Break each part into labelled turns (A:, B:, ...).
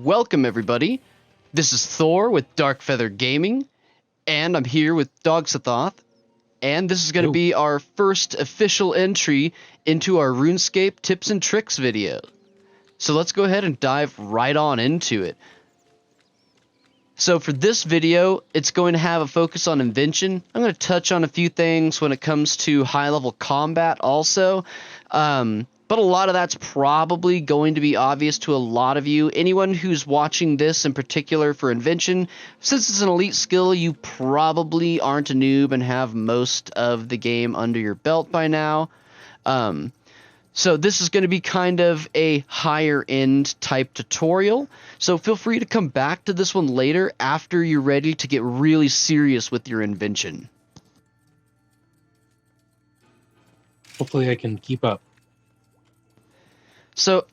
A: Welcome everybody. This is Thor with Dark Feather Gaming, and I'm here with Dogsathoth, and this is going to be our first official entry into our RuneScape tips and tricks video. So let's go ahead and dive right on into it. So for this video, it's going to have a focus on Invention. I'm going to touch on a few things when it comes to high-level combat also. But a lot of that's probably going to be obvious to a lot of you. Anyone who's watching this in particular for Invention, since it's an elite skill, you probably aren't a noob and have most of the game under your belt by now. So this is going to be kind of a higher end type tutorial. So feel free to come back to this one later after you're ready to get really serious with your Invention.
B: Hopefully I can keep up.
A: So,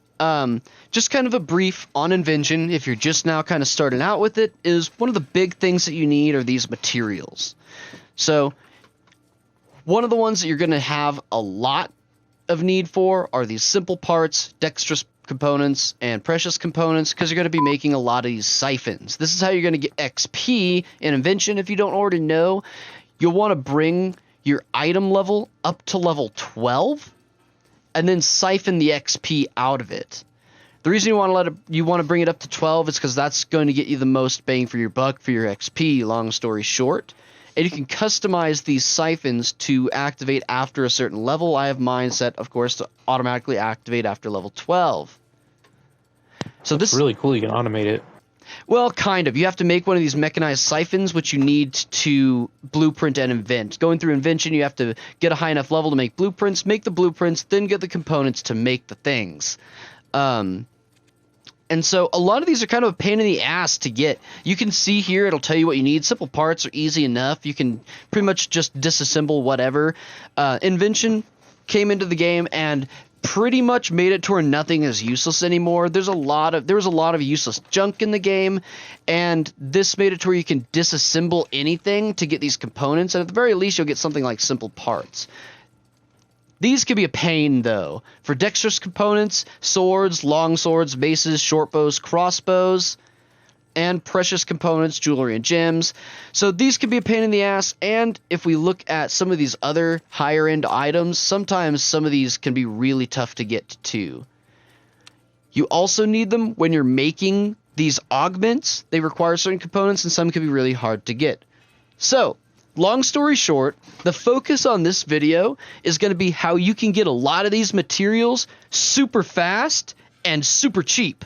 A: just kind of a brief on Invention, if you're just now kind of starting out with it, is one of the big things that you need are these materials. So, one of the ones that you're going to have a lot of need for are these simple parts, dexterous components, and precious components, because you're going to be making a lot of these siphons. This is how you're going to get XP in Invention. If you don't already know, you'll want to bring your item level up to level 12. And then siphon the XP out of it. The reason you want to bring it up to 12 is because that's going to get you the most bang for your buck for your XP, long story short. And you can customize these siphons to activate after a certain level. I have mine set, of course, to automatically activate after level 12. So
B: That's really cool. You can automate it.
A: Well, kind of. You have to make one of these mechanized siphons, which you need to blueprint and invent. Going through Invention, you have to get a high enough level to make blueprints, make the blueprints, then get the components to make the things. And so a lot of these are kind of a pain in the ass to get. You can see here, it'll tell you what you need. Simple parts are easy enough. You can pretty much just disassemble whatever. Invention came into the game and pretty much made it to where nothing is useless anymore. There was a lot of useless junk in the game, and this made it to where you can disassemble anything to get these components, and at the very least you'll get something like simple parts. These can be a pain though. For dexterous components, swords, long swords, maces, short bows, crossbows, and precious components, jewelry and gems. So these can be a pain in the ass, and if we look at some of these other higher end items, sometimes some of these can be really tough to get to. You also need them when you're making these augments. They require certain components, and some can be really hard to get. So, long story short, the focus on this video is going to be how you can get a lot of these materials super fast and super cheap.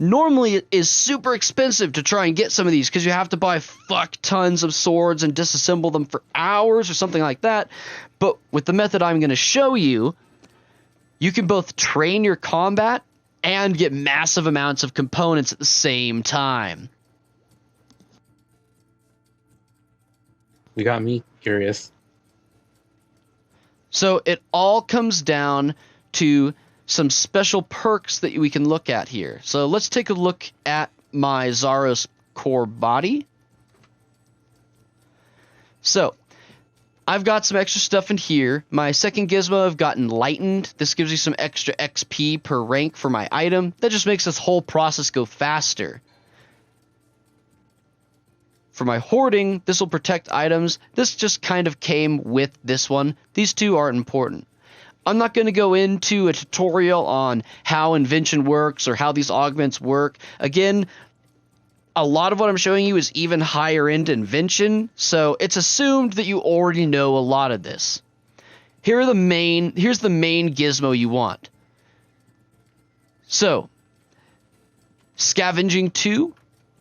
A: Normally, it is super expensive to try and get some of these because you have to buy fuck tons of swords and disassemble them for hours or something like that. But with the method I'm going to show you, you can both train your combat and get massive amounts of components at the same time.
B: You got me curious. So
A: it all comes down to some special perks that we can look at here. So let's take a look at my Zaros core body. So I've got some extra stuff in here. My second gizmo, I've got Enlightened. This gives you some extra XP per rank for my item. That just makes this whole process go faster. For my hoarding, this will protect items. This just kind of came with this one. These two aren't important. I'm not going to go into a tutorial on how Invention works or how these augments work. Again, a lot of what I'm showing you is even higher end Invention, so it's assumed that you already know a lot of this. Here's the main gizmo you want. So, Scavenging 2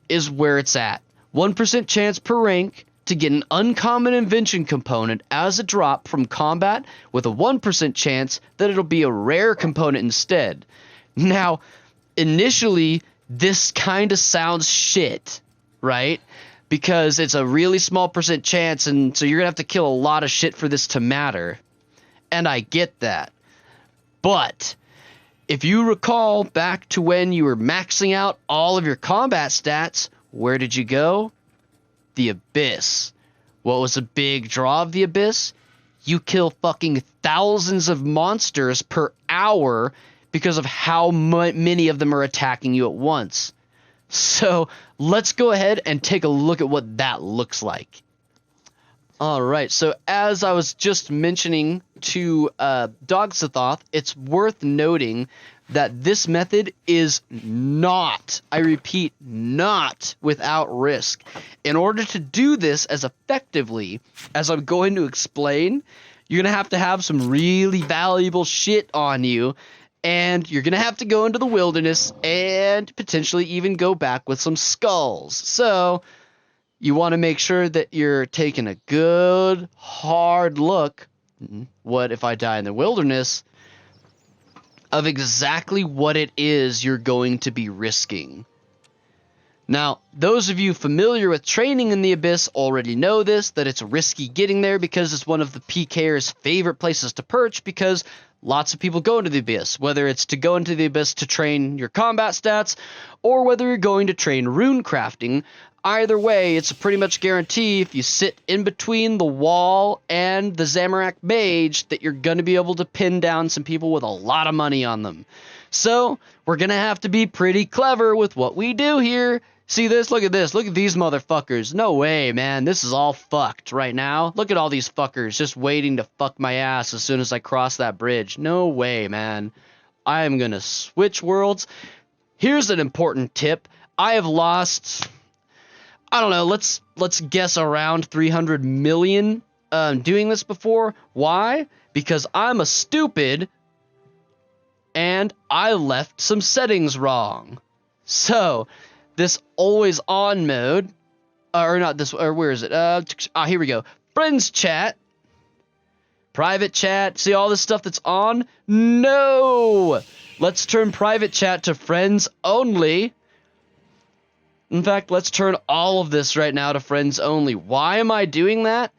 A: is where it's at. 1% chance per rank to get an uncommon Invention component as a drop from combat, with a 1% chance that it'll be a rare component instead. Now, initially, this kind of sounds shit, right? Because it's a really small percent chance, and so you're going to have to kill a lot of shit for this to matter. And I get that. But if you recall back to when you were maxing out all of your combat stats, where did you go? The Abyss. What was a big draw of the Abyss? You kill fucking thousands of monsters per hour because of how many of them are attacking you at once. So let's go ahead and take a look at what that looks like. All right, so as I was just mentioning to Dogsathoth, it's worth noting that this method is not, I repeat, not without risk. In order to do this as effectively as I'm going to explain, you're going to have some really valuable shit on you, and you're going to have to go into the wilderness and potentially even go back with some skulls. So you want to make sure that you're taking a good, hard look, what if I die in the wilderness, of exactly what it is you're going to be risking. Now, those of you familiar with training in the Abyss already know this, that it's risky getting there because it's one of the PKers' favorite places to perch because lots of people go into the Abyss, whether it's to go into the Abyss to train your combat stats or whether you're going to train rune crafting. Either way, it's a pretty much guarantee if you sit in between the wall and the Zamorak Mage that you're going to be able to pin down some people with a lot of money on them. So, we're going to have to be pretty clever with what we do here. See this? Look at this. Look at these motherfuckers. No way, man. This is all fucked right now. Look at all these fuckers just waiting to fuck my ass as soon as I cross that bridge. No way, man. I am going to switch worlds. Here's an important tip. I have lost, I don't know, let's guess around 300 million doing this before. Why? Because I'm a stupid and I left some settings wrong. So, this always on mode, or not this, or where is it? Here we go. Friends chat, private chat. See all this stuff that's on? No! Let's turn private chat to friends only. In fact, let's turn all of this right now to friends only. Why am I doing that?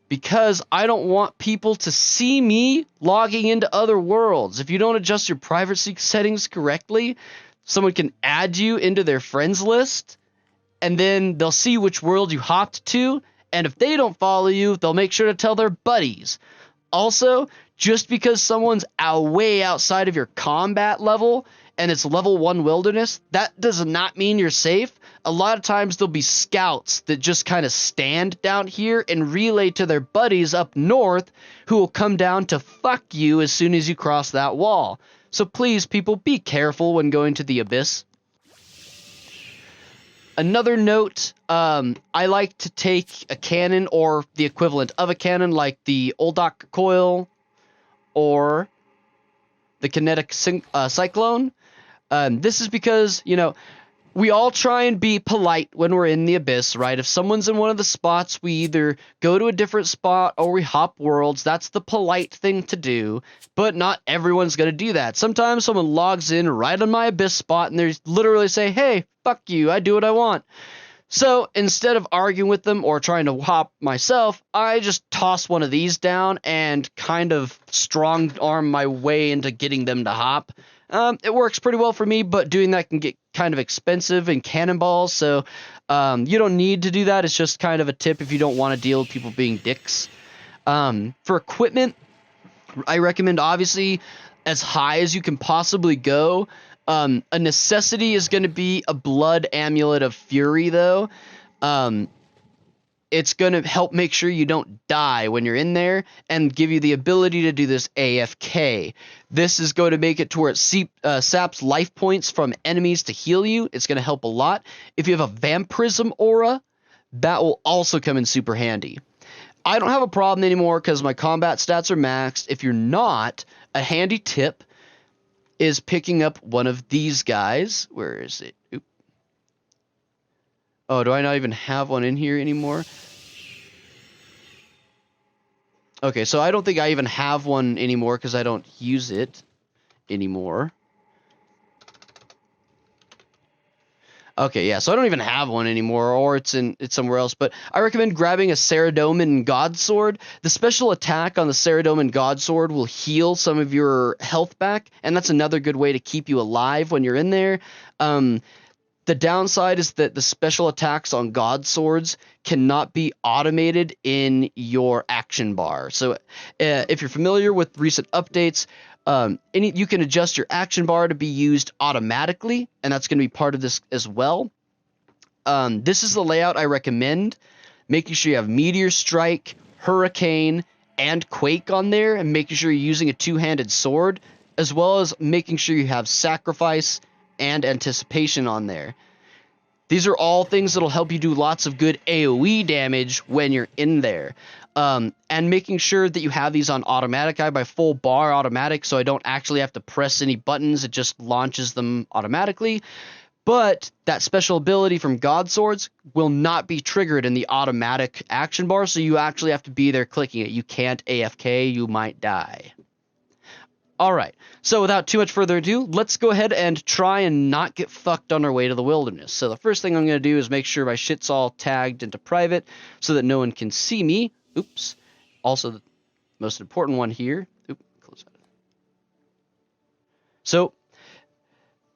A: Because I don't want people to see me logging into other worlds. If you don't adjust your privacy settings correctly, someone can add you into their friends list, and then they'll see which world you hopped to, and if they don't follow you, they'll make sure to tell their buddies. Also, just because someone's way outside of your combat level, and it's level 1 wilderness, that does not mean you're safe. A lot of times there'll be scouts that just kind of stand down here and relay to their buddies up north who will come down to fuck you as soon as you cross that wall. So please, people, be careful when going to the Abyss. Another note, I like to take a cannon or the equivalent of a cannon like the Oldok Coil or the Kinetic Cyclone. This is because, you know, we all try and be polite when we're in the Abyss, right? If someone's in one of the spots, we either go to a different spot or we hop worlds. That's the polite thing to do, but not everyone's going to do that. Sometimes someone logs in right on my Abyss spot and they literally say, hey, fuck you, I do what I want. So instead of arguing with them or trying to hop myself, I just toss one of these down and kind of strong arm my way into getting them to hop. It works pretty well for me, but doing that can get kind of expensive and cannonballs, so you don't need to do that. It's just kind of a tip if you don't want to deal with people being dicks. For equipment, I recommend obviously as high as you can possibly go. A necessity is going to be a blood amulet of fury, though. It's going to help make sure you don't die when you're in there and give you the ability to do this AFK. This is going to make it to where it saps life points from enemies to heal you. It's going to help a lot. If you have a vampirism aura, that will also come in super handy. I don't have a problem anymore because my combat stats are maxed. If you're not, a handy tip is picking up one of these guys. Where is it? Oop. Oh, do I not even have one in here anymore? Okay, so I don't think I even have one anymore because I don't use it anymore. Okay, yeah, so I don't even have one anymore, or it's somewhere else. But I recommend grabbing a Ceradoman Godsword. The special attack on the Ceradoman Godsword will heal some of your health back, and that's another good way to keep you alive when you're in there. The downside is that the special attacks on God swords cannot be automated in your action bar. So if you're familiar with recent updates, you can adjust your action bar to be used automatically, and that's going to be part of this as well. This is the layout I recommend, making sure you have Meteor Strike, Hurricane, and Quake on there, and making sure you're using a two-handed sword, as well as making sure you have Sacrifice and Anticipation on there. These are all things that'll help you do lots of good AoE damage when you're in there. And making sure that you have these on automatic. I have my full bar automatic, so I don't actually have to press any buttons. It just launches them automatically. But that special ability from God Swords will not be triggered in the automatic action bar, so you actually have to be there clicking it. You can't AFK, you might die. Alright, so without too much further ado, let's go ahead and try and not get fucked on our way to the wilderness. So the first thing I'm going to do is make sure my shit's all tagged into private so that no one can see me. Oops. Also, the most important one here. Oops, close that. So,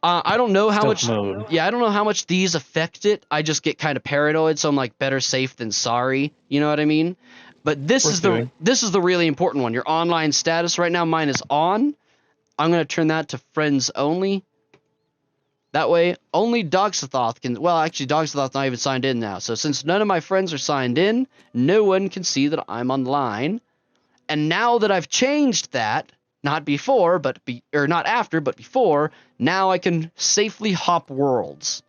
A: I don't know how much. Yeah, I don't know how much these affect it. I just get kind of paranoid, so I'm like, better safe than sorry. You know what I mean? But this is the really important one. Your online status right now, mine is on. I'm gonna turn that to friends only. That way, only Dogsathoth can. Well, actually, Dogsathoth's not even signed in now. So since none of my friends are signed in, no one can see that I'm online. And now that I've changed that. Not before, or not after, but before, now I can safely hop worlds.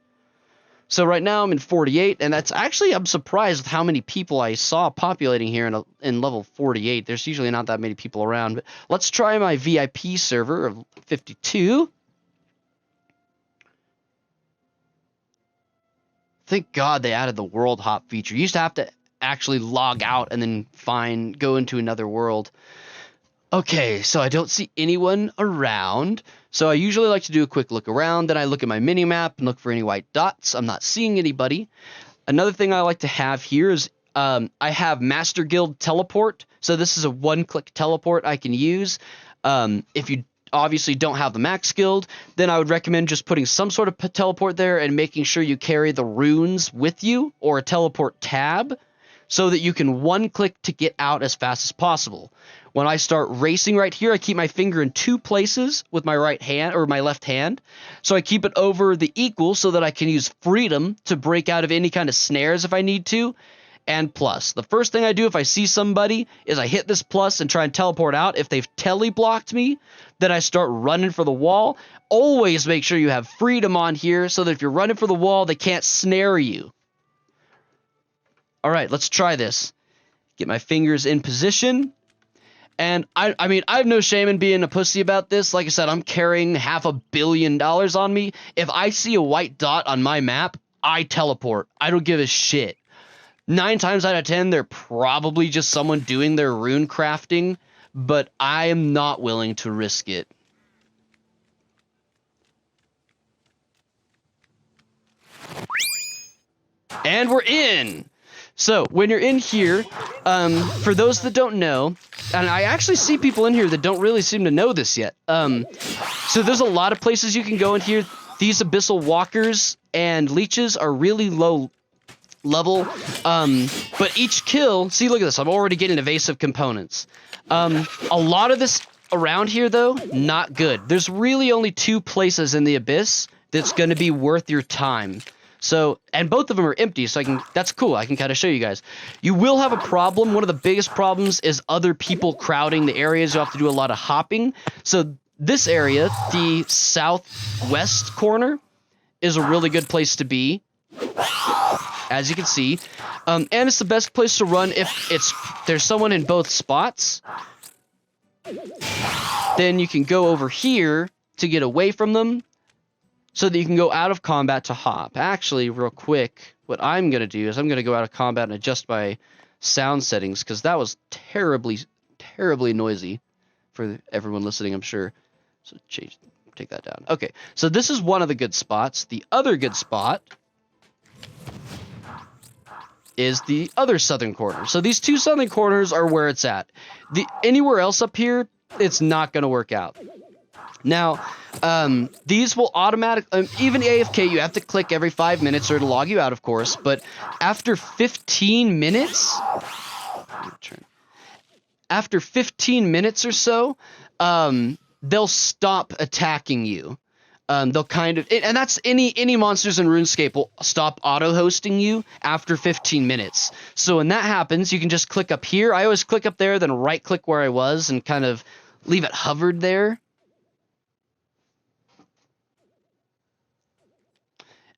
A: So right now I'm in 48, and that's actually, I'm surprised with how many people I saw populating here in level 48. There's usually not that many people around, but let's try my VIP server of 52. Thank God they added the world hop feature. You used to have to actually log out and then go into another world. Okay, so I don't see anyone around, so I usually like to do a quick look around, then I look at my mini-map and look for any white dots. I'm not seeing anybody. Another thing I like to have here is I have Master Guild Teleport, so this is a one-click teleport I can use. If you obviously don't have the Max Guild, then I would recommend just putting some sort of teleport there and making sure you carry the runes with you, or a teleport tab, so that you can one-click to get out as fast as possible. When I start racing right here, I keep my finger in two places with my right hand, or my left hand. So I keep it over the equal so that I can use freedom to break out of any kind of snares if I need to. And plus, the first thing I do if I see somebody is I hit this plus and try and teleport out. If they've tele-blocked me, then I start running for the wall. Always make sure you have freedom on here so that if you're running for the wall, they can't snare you. All right, let's try this. Get my fingers in position. And I mean, I have no shame in being a pussy about this. Like I said, I'm carrying $500 million on me. If I see a white dot on my map, I teleport. I don't give a shit. 9 times out of 10, they're probably just someone doing their rune crafting, but I am not willing to risk it. And we're in! So, when you're in here, for those that don't know, and I actually see people in here that don't really seem to know this yet. So there's a lot of places you can go in here. These abyssal walkers and leeches are really low level, but each kill, see, look at this, I'm already getting evasive components. A lot of this around here, though, not good. There's really only 2 places in the abyss that's going to be worth your time. So, and both of them are empty, so that's cool, I can kind of show you guys. You will have a problem. One of the biggest problems is other people crowding the areas. You'll have to do a lot of hopping. So this area, the southwest corner, is a really good place to be, as you can see. And it's the best place to run if there's someone in both spots. Then you can go over here to get away from them, so that you can go out of combat to hop. Actually, real quick, what I'm going to do is I'm going to go out of combat and adjust my sound settings, because that was terribly, terribly noisy for everyone listening, I'm sure. So take that down. Okay, so this is one of the good spots. The other good spot is the other southern corner. So these 2 southern corners are where it's at. Anywhere else up here, it's not going to work out. Now, these will even AFK, you have to click every 5 minutes or it'll log you out, of course. But after 15 minutes, or so, they'll stop attacking you. They'll kind of, and that's any monsters in RuneScape will stop auto-hosting you after 15 minutes. So when that happens, you can just click up here. I always click up there, then right-click where I was and kind of leave it hovered there.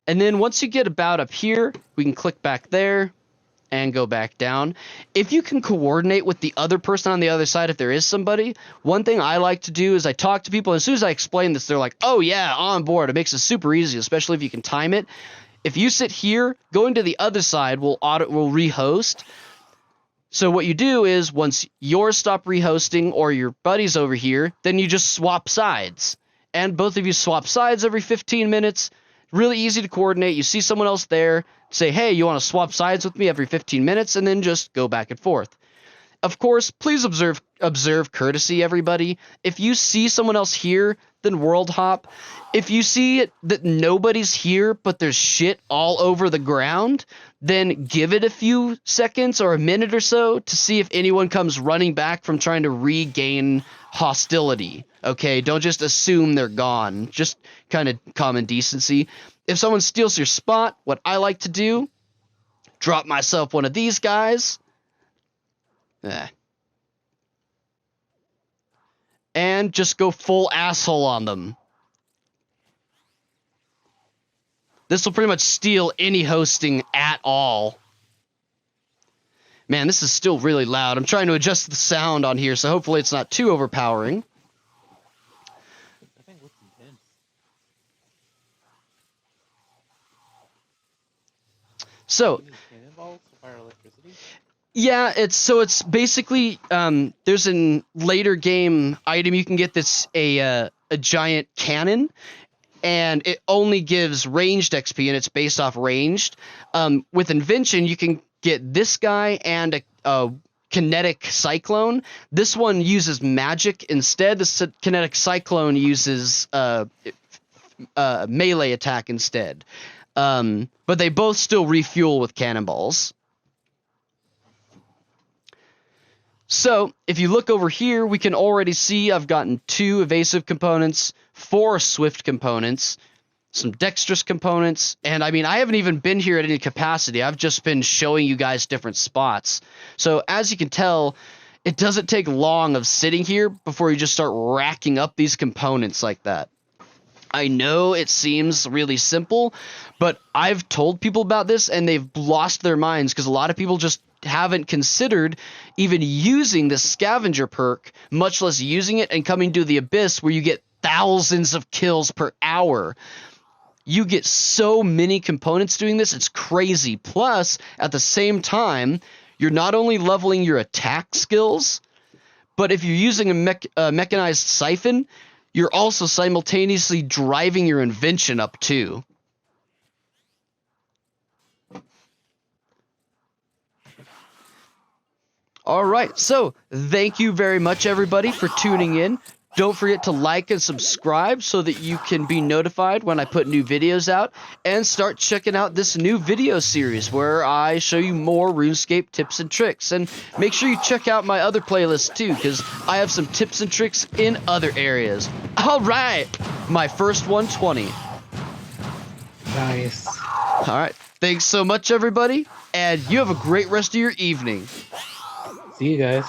A: And then once you get about up here, we can click back there and go back down. If you can coordinate with the other person on the other side, if there is somebody, one thing I like to do is I talk to people. As soon as I explain this, they're like, oh yeah, on board. It makes it super easy, especially if you can time it. If you sit here, going to the other side will rehost. So what you do is once yours stop rehosting or your buddy's over here, then you just swap sides. And both of you swap sides every 15 minutes. Really easy to coordinate. You see someone else there, say, hey, you want to swap sides with me every 15 minutes, and then just go back and forth. Of course, please observe courtesy, everybody. If you see someone else here, then world hop. If you see that nobody's here, but there's shit all over the ground, then give it a few seconds or a minute or so to see if anyone comes running back from trying to regain hostility. Okay, don't just assume they're gone. Just kind of common decency. If someone steals your spot, what I like to do, drop myself one of these guys. And just go full asshole on them. This will pretty much steal any hosting at all. Man, this is still really loud. I'm trying to adjust the sound on here, so hopefully it's not too overpowering. So, yeah, it's basically there's a later game item you can get that's a giant cannon, and it only gives ranged XP, and it's based off ranged. With Invention, you can get this guy and a kinetic cyclone. This one uses magic instead. The kinetic cyclone uses melee attack instead. But they both still refuel with cannonballs. So, if you look over here, we can already see I've gotten 2 evasive components, 4 swift components, some dexterous components, and I mean, I haven't even been here at any capacity. I've just been showing you guys different spots. So, as you can tell, it doesn't take long of sitting here before you just start racking up these components like that. I know it seems really simple, but I've told people about this and they've lost their minds because a lot of people just haven't considered even using the scavenger perk, much less using it and coming to the abyss where you get thousands of kills per hour. You get so many components doing this, it's crazy. Plus, at the same time, you're not only leveling your attack skills, but if you're using a mechanized siphon, you're also simultaneously driving your invention up too. All right, so thank you very much, everybody, for tuning in. Don't forget to like and subscribe so that you can be notified when I put new videos out, and start checking out this new video series where I show you more RuneScape tips and tricks. And make sure you check out my other playlists too, because I have some tips and tricks in other areas. All right, my first 120.
B: Nice.
A: All right, thanks so much, everybody, and you have a great rest of your evening.
B: See you guys.